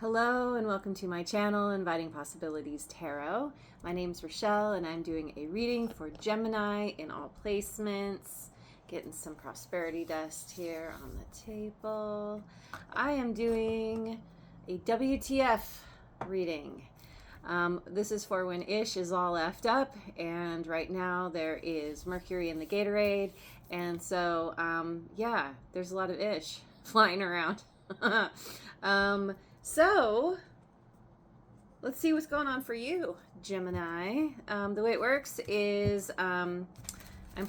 Hello and welcome to my channel, Inviting Possibilities Tarot. My name's Rochelle and I'm doing a reading for Gemini in all placements. Getting some prosperity dust here on the table. I am doing a WTF reading. This is for when ish is all effed up, and right now there is Mercury in the Gatorade, and so yeah, there's a lot of ish flying around. So let's see what's going on for you, Gemini. The way it works is I'm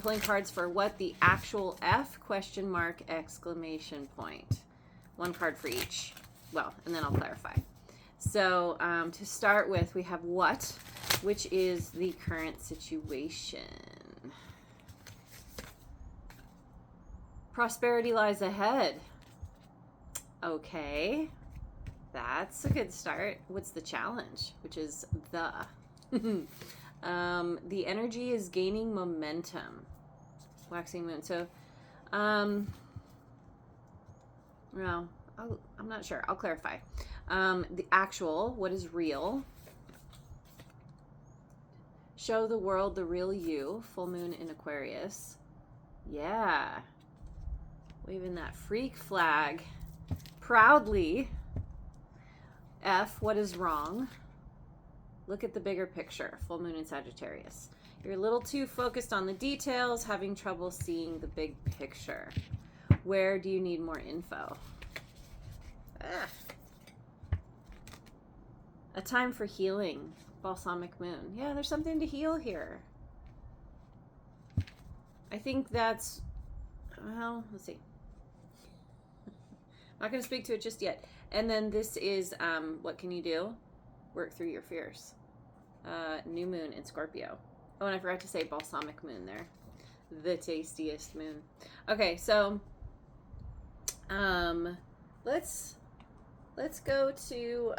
pulling cards for what the actual F question mark exclamation point. One card for each. Well, and then I'll clarify. So to start with, we have what, which is the current situation. Prosperity lies ahead. Okay. That's a good start. What's the challenge? Which is the. The energy is gaining momentum. Waxing moon. So, well, I'm not sure. I'll clarify. The actual, what is real? Show the world the real you. Full moon in Aquarius. Yeah. Waving that freak flag proudly. F, what is wrong? Look at the bigger picture. Full moon in Sagittarius. You're a little too focused on the details, having trouble seeing the big picture. Where do you need more info? A time for healing. Balsamic moon. Yeah, there's something to heal here. I think that's, well, let's see. I'm not going to speak to it just yet. And then this is, what can you do? Work through your fears. New moon in Scorpio. Oh, and I forgot to say balsamic moon there. The tastiest moon. Okay, so let's go to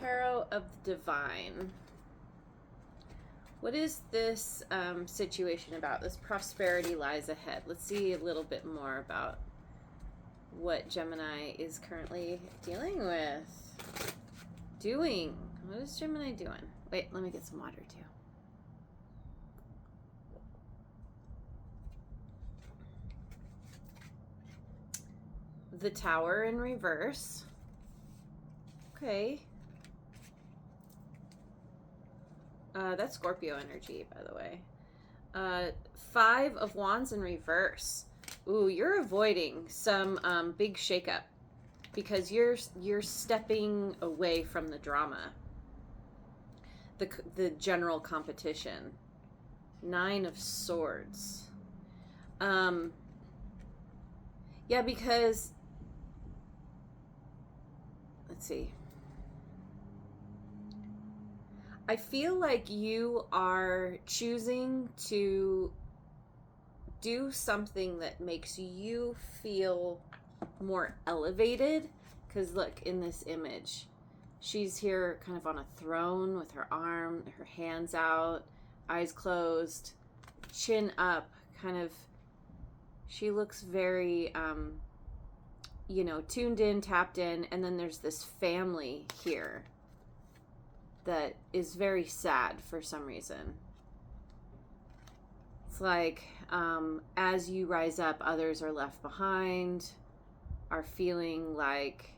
Tarot of the Divine. What is this situation about? This prosperity lies ahead. Let's see a little bit more about what Gemini is currently dealing with. Doing. What is Gemini doing? Wait, let me get some water too. The Tower in reverse. Okay. That's Scorpio energy, by the way. Five of Wands in reverse. Ooh, you're avoiding some big shakeup because you're stepping away from the drama, the general competition. Nine of Swords. Yeah, because let's see. I feel like you are choosing to do something that makes you feel more elevated. Because look, in this image, she's here kind of on a throne with her hands out, eyes closed, chin up, kind of. She looks very, tuned in, tapped in. And then there's this family here that is very sad for some reason. It's like, as you rise up, others are left behind, are feeling like,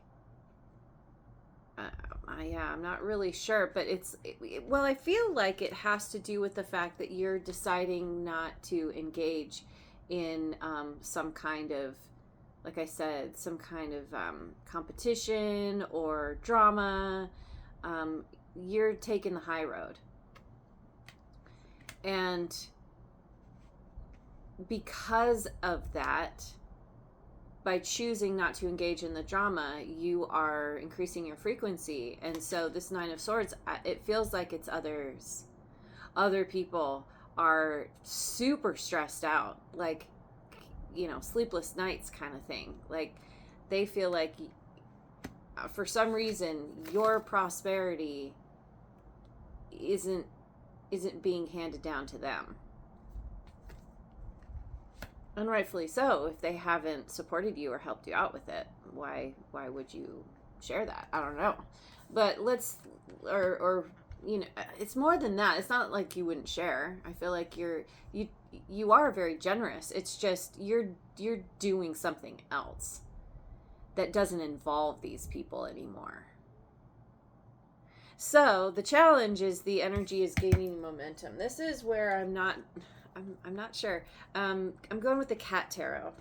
yeah, I'm not really sure, but well, I feel like it has to do with the fact that you're deciding not to engage in some kind of, like I said, some kind of competition or drama. You're taking the high road. And because of that, by choosing not to engage in the drama, you are increasing your frequency. And so this Nine of Swords, it feels like it's others. Other people are super stressed out, like, sleepless nights kind of thing. Like, they feel like for some reason your prosperity isn't being handed down to them. And rightfully so. If they haven't supported you or helped you out with it, why would you share that? I don't know. But let's, or you know, it's more than that. It's not like you wouldn't share. I feel like you are very generous. It's just you're doing something else that doesn't involve these people anymore. So the challenge is the energy is gaining momentum. This is where I'm not sure. I'm going with the Cat Tarot.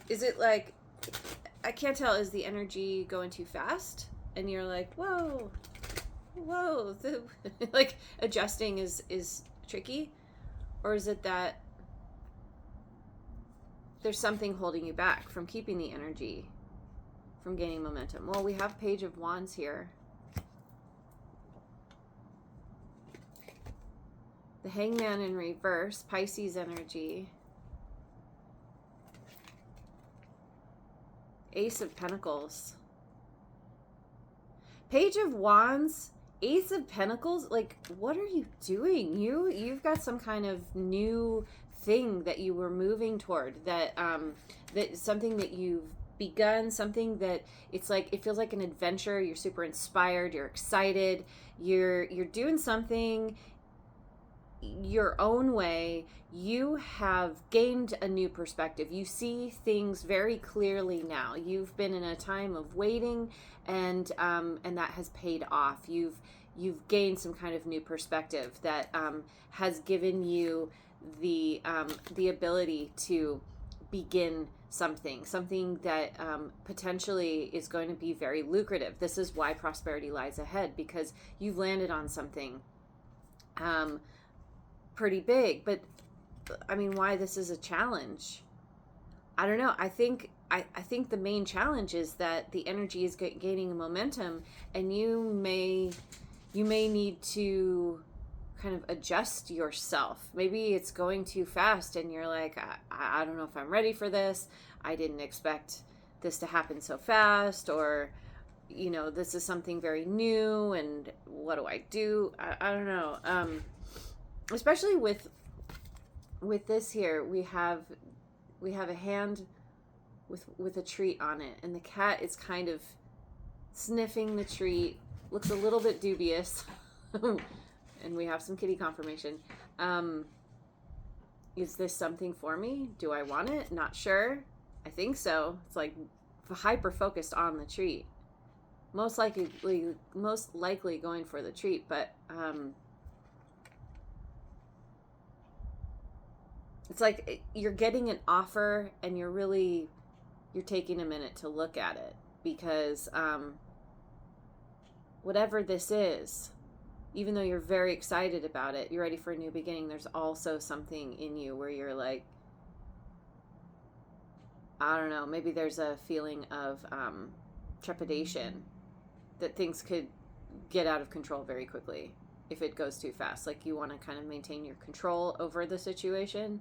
Is it like, I can't tell, is the energy going too fast? And you're like, whoa, like adjusting is tricky? Or is it that there's something holding you back from keeping the energy, from gaining momentum? Well, we have Page of Wands here. The Hangman in reverse, Pisces energy. Ace of Pentacles. Page of Wands, Ace of Pentacles. Like, what are you doing? You've got some kind of new thing that you were moving toward, that that something that you've begun, something that it's like, it feels like an adventure. You're super inspired, you're excited, you're doing something your own way. You have gained a new perspective. You see things very clearly now. You've been in a time of waiting, and that has paid off. You've gained some kind of new perspective that has given you the ability to begin something that potentially is going to be very lucrative. This is why prosperity lies ahead, because you've landed on something pretty big. But I mean, why this is a challenge, I don't know. I think the main challenge is that the energy is gaining momentum, and you may need to kind of adjust yourself. Maybe it's going too fast and you're like, I don't know if I'm ready for this. I didn't expect this to happen so fast, or, you know, this is something very new, and what do I do? I don't know. Especially with this here, we have a hand with a treat on it, and the cat is kind of sniffing the treat, looks a little bit dubious. And we have some kitty confirmation. Is this something for me? Do I want it? Not sure. I think so. It's like hyper focused on the treat. Most likely going for the treat, but it's like you're getting an offer and you're taking a minute to look at it, because whatever this is, even though you're very excited about it, you're ready for a new beginning, there's also something in you where you're like, I don't know, maybe there's a feeling of trepidation that things could get out of control very quickly if it goes too fast. Like, you want to kind of maintain your control over the situation,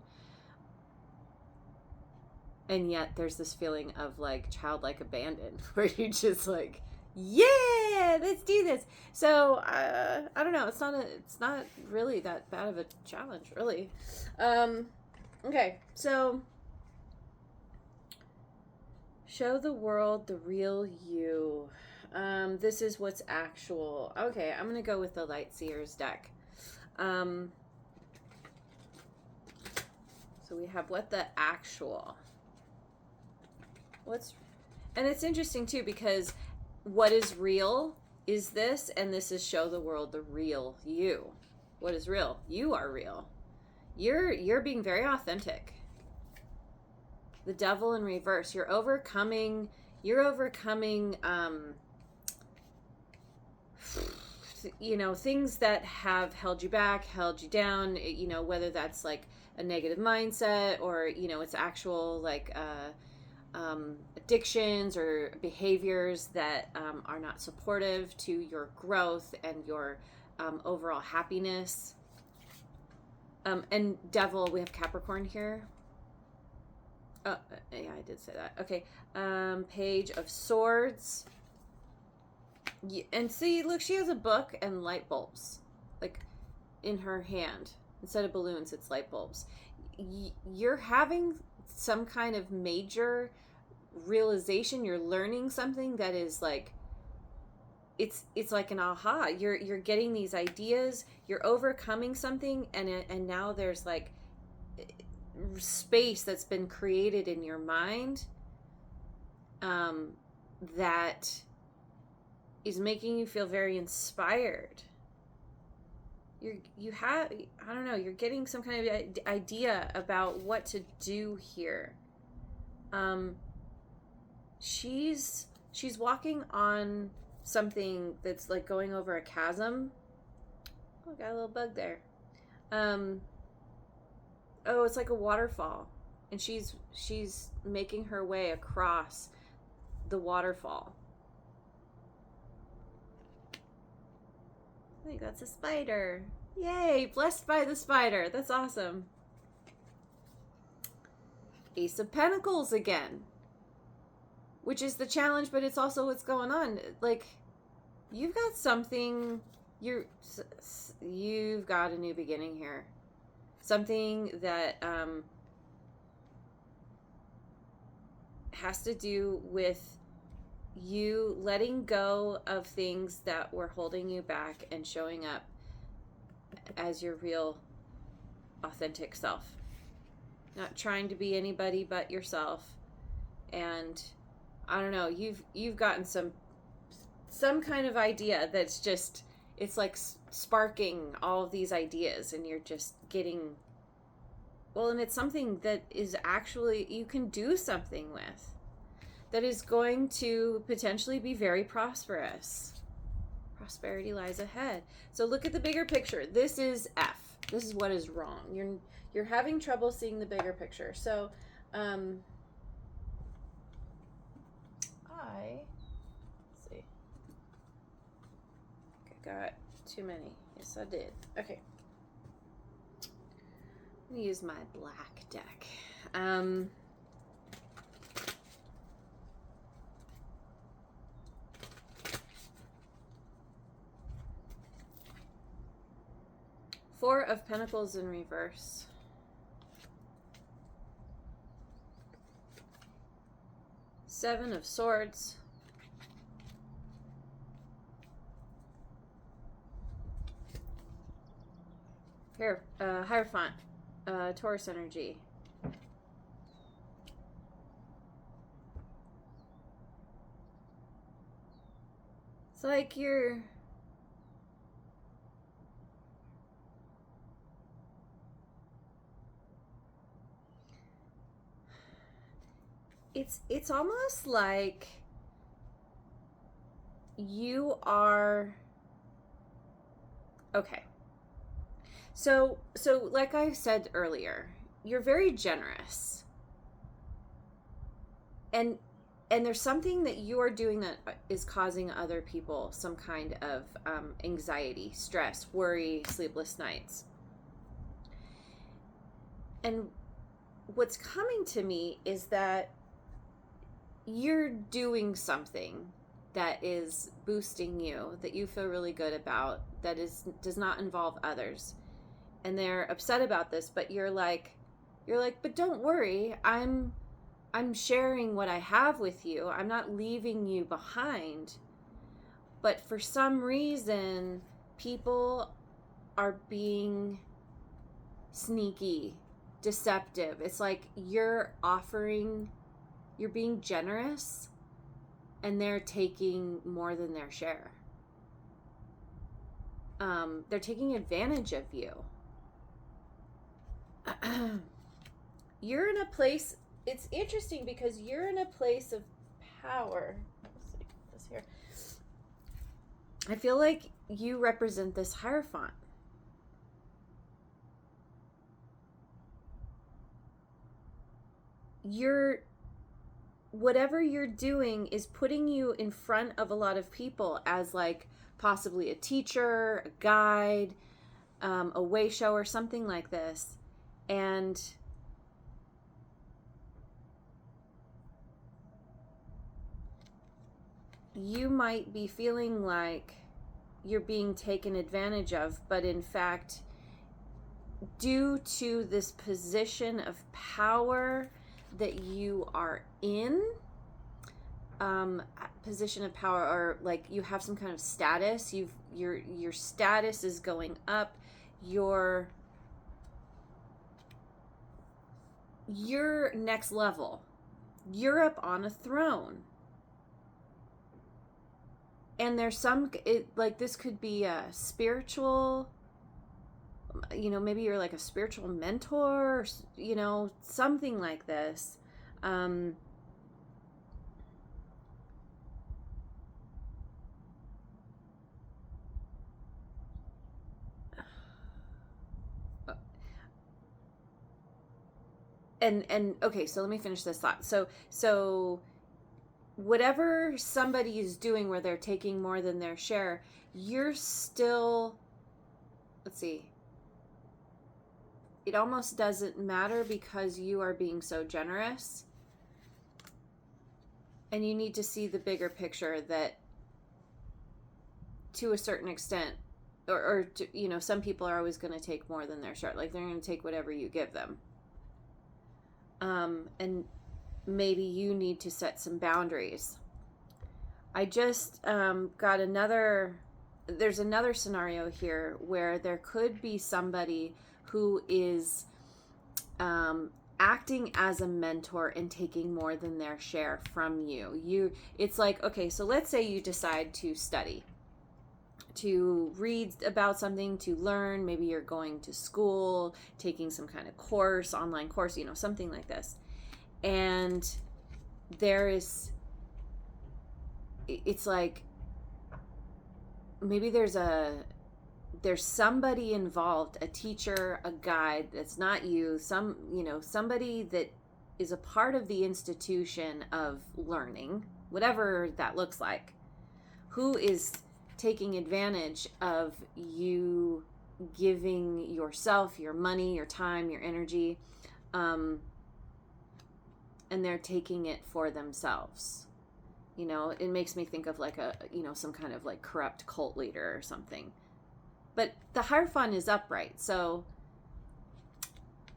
and yet there's this feeling of like childlike abandon where you're just like, yeah, let's do this. So I don't know. It's not really that bad of a challenge, really. Okay, so show the world the real you. This is what's actual. Okay, I'm gonna go with the Light Seers deck. So we have what the actual. And it's interesting too, because what is real is this, and this is show the world the real you. What is real? You are real. You're being very authentic. The Devil in reverse. You're overcoming you know, things that have held you back, held you down, you know, whether that's like a negative mindset, or, you know, it's actual like addictions or behaviors that are not supportive to your growth and your overall happiness. And Devil, we have Capricorn here. Oh, yeah, I did say that. Okay. Page of Swords. And see, look, she has a book and light bulbs, like, in her hand. Instead of balloons, it's light bulbs. You're having some kind of major realization. You're learning something that is like, it's like an aha. You're getting these ideas. You're overcoming something, and now there's like space that's been created in your mind, that is making you feel very inspired. You have, I don't know, you're getting some kind of idea about what to do here. She's walking on something that's like going over a chasm. Oh, got a little bug there. Oh, it's like a waterfall, and she's making her way across the waterfall. I think that's a spider. Yay, blessed by the spider. That's awesome. Ace of Pentacles again, which is the challenge, but it's also what's going on. Like, you've got something, you've got a new beginning here. Something that has to do with you letting go of things that were holding you back and showing up as your real, authentic self. Not trying to be anybody but yourself. And I don't know, you've gotten some kind of idea that's just, it's like sparking all of these ideas, and you're just getting, well, and it's something that is actually, you can do something with, that is going to potentially be very prosperous. Prosperity lies ahead. So look at the bigger picture. This is F. This is what is wrong. You're having trouble seeing the bigger picture. So let's see. I got too many. Yes, I did. Okay. I'm gonna use my black deck. Four of Pentacles in reverse. Seven of Swords. Here, Hierophant, Taurus energy. It's like you're... It's almost like you are... Okay. So like I said earlier, you're very generous. And there's something that you are doing that is causing other people some kind of anxiety, stress, worry, sleepless nights. And what's coming to me is that you're doing something that is boosting you, that you feel really good about, that does not involve others. And they're upset about this, but you're like, but don't worry, I'm sharing what I have with you. I'm not leaving you behind. But for some reason, people are being sneaky, deceptive. It's like you're being generous, and they're taking more than their share. They're taking advantage of you. You're in a place, it's interesting because you're in a place of power. Let's see this here. I feel like you represent this Hierophant. Whatever you're doing is putting you in front of a lot of people as like possibly a teacher, a guide, a way shower, something like this. And you might be feeling like you're being taken advantage of, but in fact, due to this position of power that you are in, position of power, or like you have some kind of status, your status is going up, you're next level, you're up on a throne. And there's like this could be a spiritual, maybe you're like a spiritual mentor, something like this. And okay, so let me finish this thought. So whatever somebody is doing where they're taking more than their share, you're still, let's see, it almost doesn't matter because you are being so generous. And you need to see the bigger picture that to a certain extent, or some people are always going to take more than their share. Like they're going to take whatever you give them. And maybe you need to set some boundaries. I just got there's another scenario here where there could be somebody who is acting as a mentor and taking more than their share from you. It's like, okay, so let's say you decide to study, to read about something, to learn. Maybe you're going to school, taking some kind of course, online course, something like this. And it's like, maybe there's somebody involved, a teacher, a guide that's not you, somebody that is a part of the institution of learning, whatever that looks like, who is taking advantage of you giving yourself, your money, your time, your energy, and they're taking it for themselves. It makes me think of like some kind of like corrupt cult leader or something. But the Hierophant is upright, so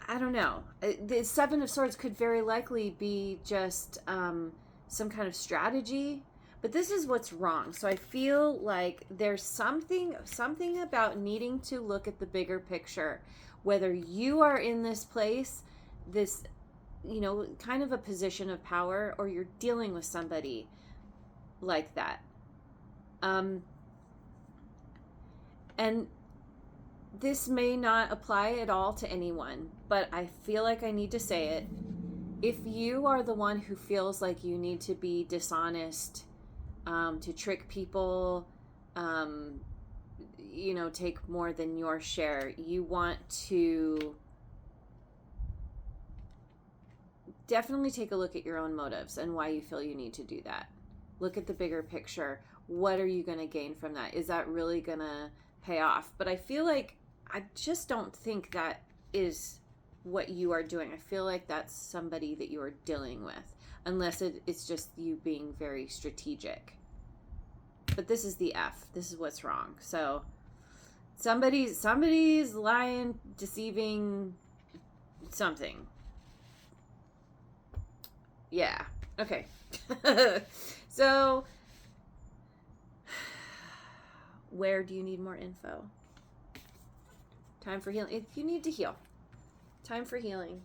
I don't know. The Seven of Swords could very likely be just some kind of strategy. But this is what's wrong. So I feel like there's something about needing to look at the bigger picture, whether you are in this place, this, kind of a position of power, or you're dealing with somebody like that. And this may not apply at all to anyone, but I feel like I need to say it. If you are the one who feels like you need to be dishonest, to trick people, take more than your share, you want to definitely take a look at your own motives and why you feel you need to do that. Look at the bigger picture. What are you going to gain from that? Is that really going to pay off? But I feel like I just don't think that is what you are doing. I feel like that's somebody that you are dealing with, unless it's just you being very strategic. But this is the F. This is what's wrong. So somebody's lying, deceiving, something. Yeah. Okay. So where do you need more info? Time for healing. If you need to heal, time for healing.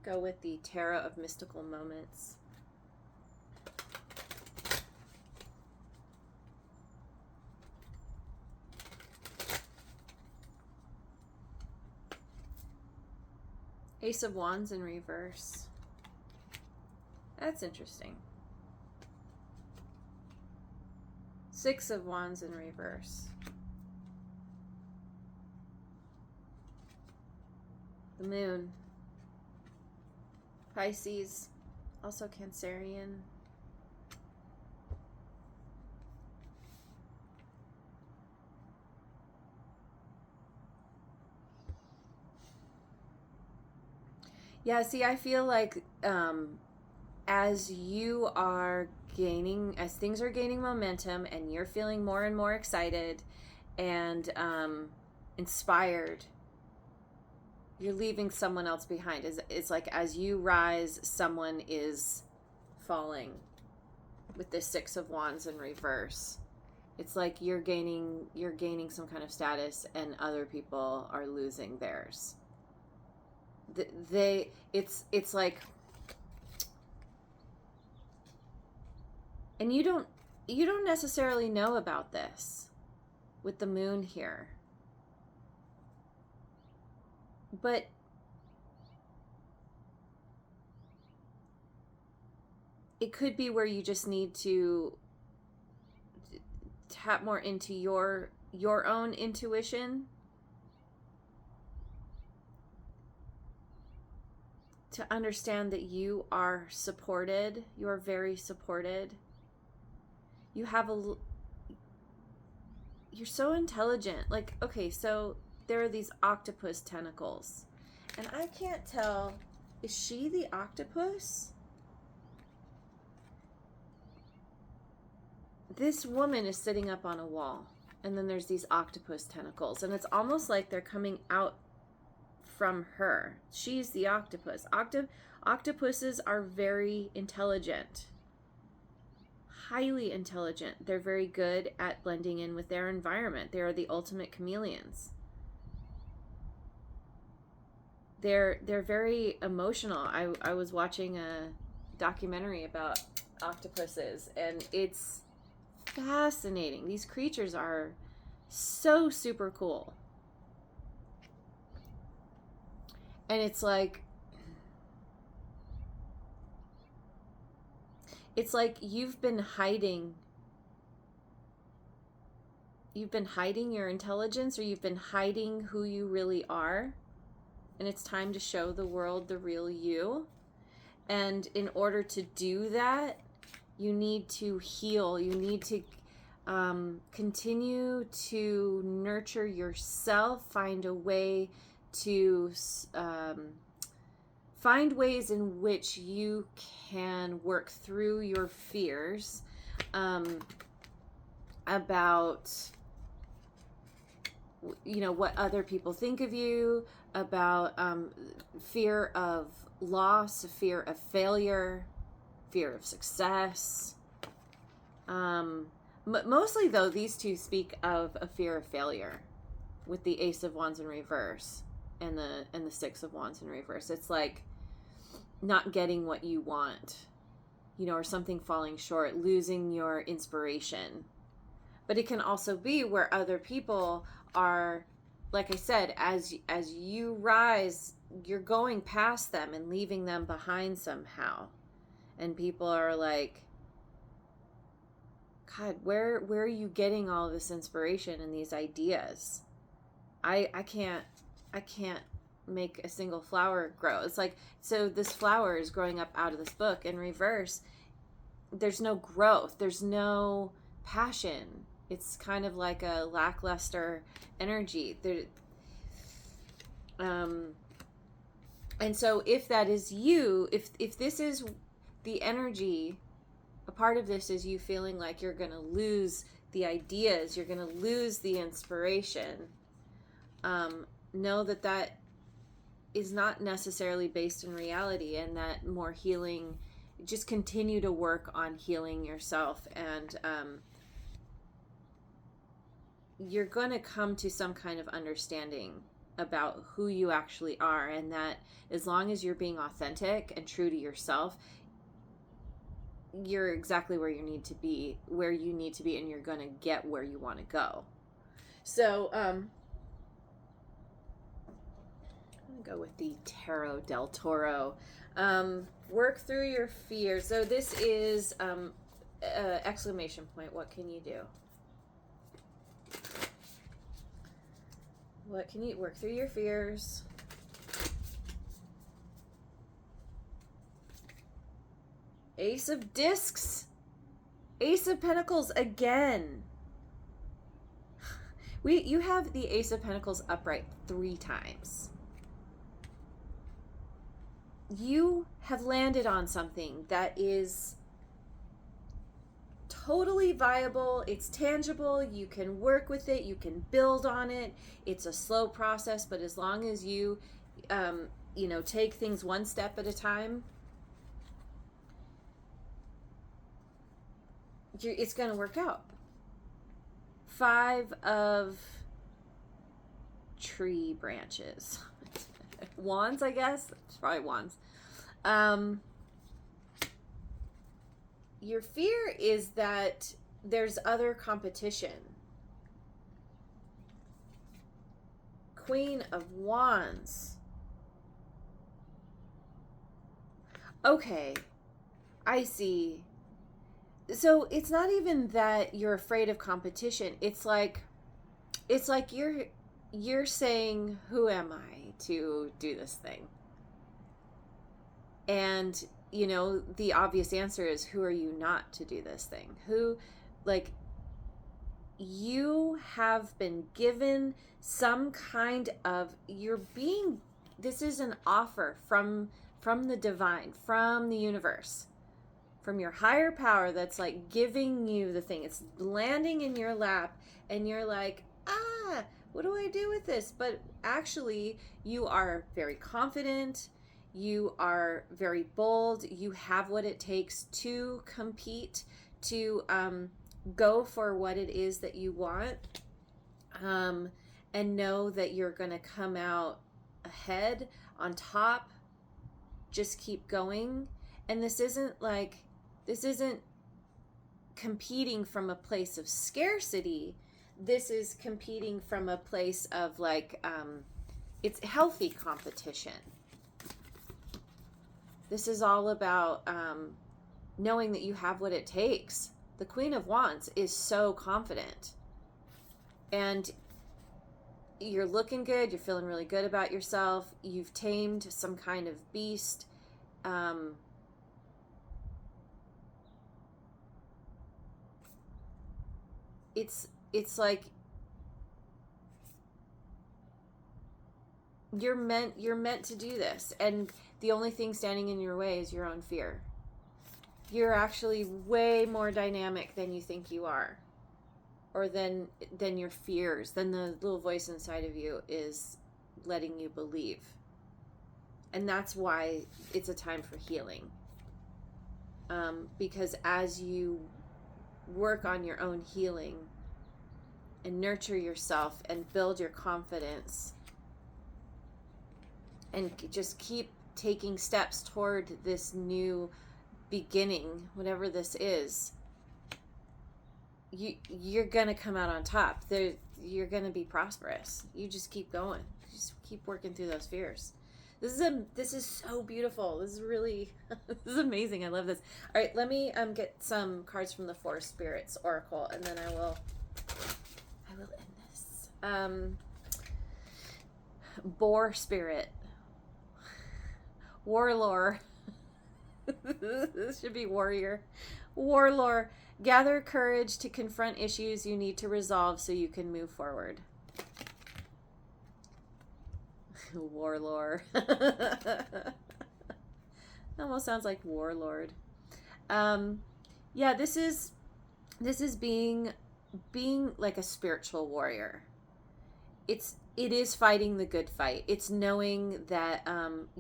Go with the Tarot of Mystical Moments. Ace of Wands in reverse. That's interesting. Six of Wands in reverse. The Moon. Pisces. Also Cancerian. Yeah, see, I feel like as you are gaining, as things are gaining momentum and you're feeling more and more excited and inspired, you're leaving someone else behind. It's like as you rise, someone is falling with the Six of Wands in reverse. It's like you're gaining some kind of status and other people are losing theirs. It's like, and you don't necessarily know about this with the moon here. But it could be where you just need to tap more into your own intuition to understand that you are supported. You are very supported. You have you're so intelligent. Like, okay, so there are these octopus tentacles. And I can't tell, is she the octopus? This woman is sitting up on a wall. And then there's these octopus tentacles. And it's almost like they're coming out from her. She's the octopus. Octopuses are very intelligent. Highly intelligent. They're very good at blending in with their environment. They are the ultimate chameleons. They're very emotional. I was watching a documentary about octopuses, and it's fascinating. These creatures are so super cool. And it's like you've been hiding your intelligence, or you've been hiding who you really are. And it's time to show the world the real you. And in order to do that, you need to heal. You need to continue to nurture yourself, find a way to find ways in which you can work through your fears about, you know, what other people think of you, about fear of loss, fear of failure, fear of success. Mostly, though, these two speak of a fear of failure with the Ace of Wands in reverse and the Six of Wands in reverse. It's like not getting what you want, you know, or something falling short, losing your inspiration. But it can also be where other people are, like I said, as you rise, you're going past them and leaving them behind somehow. And people are like, God, where are you getting all this inspiration and these ideas? I can't make a single flower grow. It's like, so this flower is growing up out of this book in reverse. There's no growth. There's no passion. It's kind of like a lackluster energy. And so if that is you, if this is the energy, a part of this is you feeling like you're going to lose the ideas, you're going to lose the inspiration, know that that is not necessarily based in reality, and that more healing, just continue to work on healing yourself, and you're going to come to some kind of understanding about who you actually are, and that as long as you're being authentic and true to yourself, you're exactly where you need to be, and you're going to get where you want to go. So I'm going to go with the Tarot del Toro. Work through your fears. So this is exclamation point. What can you do? What can you work through your fears? Ace of Discs. Ace of Pentacles again. You have the Ace of Pentacles upright 3 times. you have landed on something that is totally viable. It's tangible. You can work with it. You can build on it. It's a slow process, but as long as you, take things one step at a time, it's going to work out. 5 of tree branches. Wands, I guess. It's probably wands. Your fear is that there's other competition. Queen of Wands. Okay, I see. So it's not even that you're afraid of competition. It's like you're saying, who am I to do this thing? And the obvious answer is, who are you not to do this thing? You have been given some kind of, this is an offer from the divine, from the universe, from your higher power that's like giving you the thing. It's landing in your lap and you're like, what do I do with this? But actually, you are very confident. You are very bold. You have what it takes to compete, to go for what it is that you want, and know that you're going to come out ahead, on top. Just keep going. And this isn't competing from a place of scarcity. This is competing from a place of it's healthy competition. This is all about knowing that you have what it takes. The Queen of Wands is so confident. And you're looking good. You're feeling really good about yourself. You've tamed some kind of beast. It's like you're meant to do this, and the only thing standing in your way is your own fear. You're actually way more dynamic than you think you are, or than your fears, than the little voice inside of you is letting you believe. And that's why it's a time for healing. Because as you work on your own healing and nurture yourself and build your confidence and just keep taking steps toward this new beginning, whatever this is, you're gonna come out on top. You're gonna be prosperous. You just keep going. Just keep working through those fears. This is so beautiful. This is really this is amazing. I love this. All right, let me get some cards from the Forest Spirits Oracle, and then I will end this. Boar Spirit. Warlore. This should be warrior. Warlore. Gather courage to confront issues you need to resolve so you can move forward. Warlord. Almost sounds like warlord. Yeah, this is being like a spiritual warrior. It is fighting the good fight. It's knowing that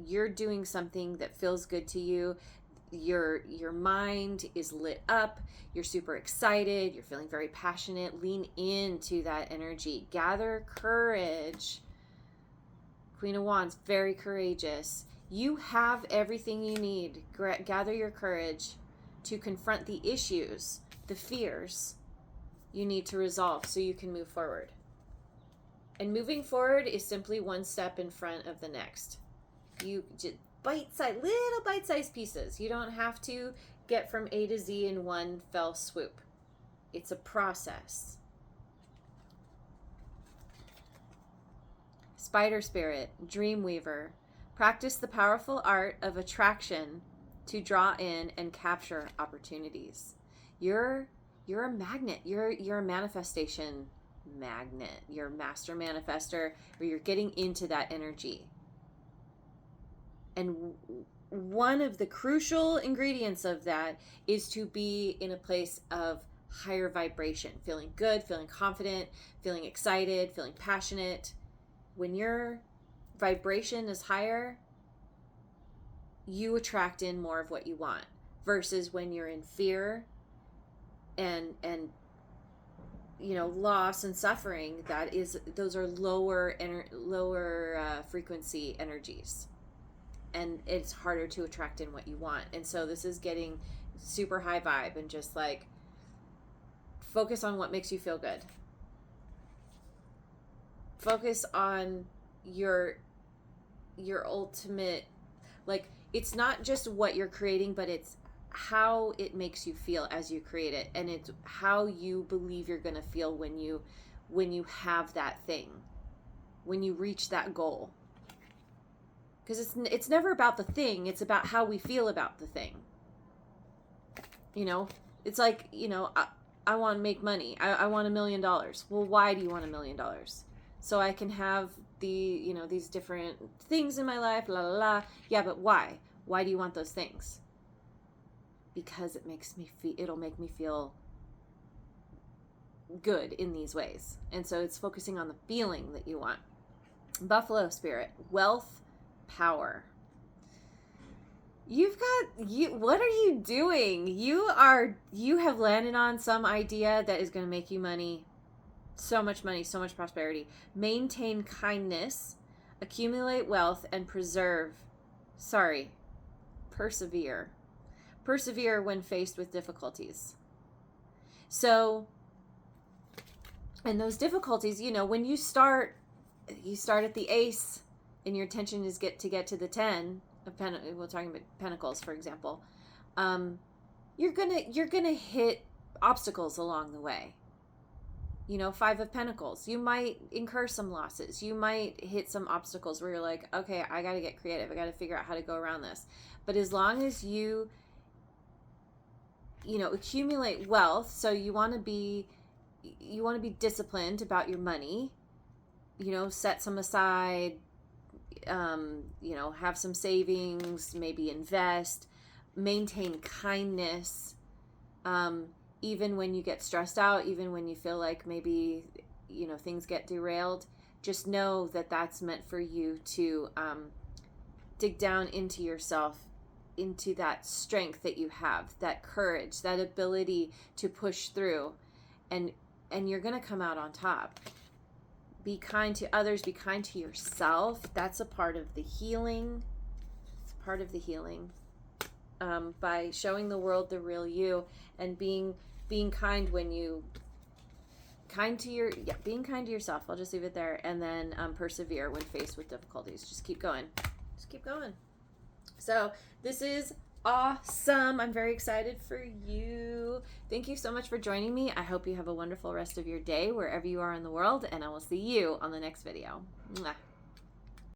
you're doing something that feels good to you. Your mind is lit up. You're super excited. You're feeling very passionate. Lean into that energy. Gather courage. Queen of Wands, very courageous. You have everything you need. Gather your courage to confront the issues, the fears you need to resolve so you can move forward. And moving forward is simply one step in front of the next. You just little bite-sized pieces. You don't have to get from A to Z in one fell swoop. It's a process. Spider Spirit, Dreamweaver. Practice the powerful art of attraction to draw in and capture opportunities. You're a magnet. You're a manifestation magnet. You're a master manifester, or you're getting into that energy. And one of the crucial ingredients of that is to be in a place of higher vibration, feeling good, feeling confident, feeling excited, feeling passionate. When your vibration is higher, you attract in more of what you want, versus when you're in fear and loss and suffering. Those are lower frequency energies, and it's harder to attract in what you want. And so this is getting super high vibe, and just like focus on what makes you feel good. Focus on your ultimate, like, it's not just what you're creating, but it's how it makes you feel as you create it, and it's how you believe you're going to feel when you have that thing, when you reach that goal. Because it's never about the thing, it's about how we feel about the thing. It's like, I want to make money. I want $1 million. Well, why do you want $1 million? So I can have these different things in my life, la la la. Yeah, but why? Why do you want those things? Because it'll make me feel good in these ways. And so it's focusing on the feeling that you want. Buffalo spirit, wealth, power. What are you doing? You have landed on some idea that is going to make you money, so much prosperity. Maintain kindness, accumulate wealth, and persevere. Persevere when faced with difficulties. So, and those difficulties, when you start at the ace, and your intention is get to the 10 of we're talking about pentacles, for example. You're gonna hit obstacles along the way. 5 of Pentacles, you might incur some losses. You might hit some obstacles where you're like, okay, I got to get creative. I got to figure out how to go around this. But as long as you accumulate wealth, so you want to be disciplined about your money, set some aside, have some savings, maybe invest, maintain kindness, even when you get stressed out, even when you feel like maybe, things get derailed, just know that that's meant for you to dig down into yourself, into that strength that you have, that courage, that ability to push through, and you're going to come out on top. Be kind to others, be kind to yourself. That's a part of the healing. It's part of the healing. By showing the world the real you, and being kind when you being kind to yourself. I'll just leave it there. And then persevere when faced with difficulties. Just keep going. So this is awesome. I'm very excited for you. Thank you so much for joining me. I hope you have a wonderful rest of your day wherever you are in the world, and I will see you on the next video. Mwah.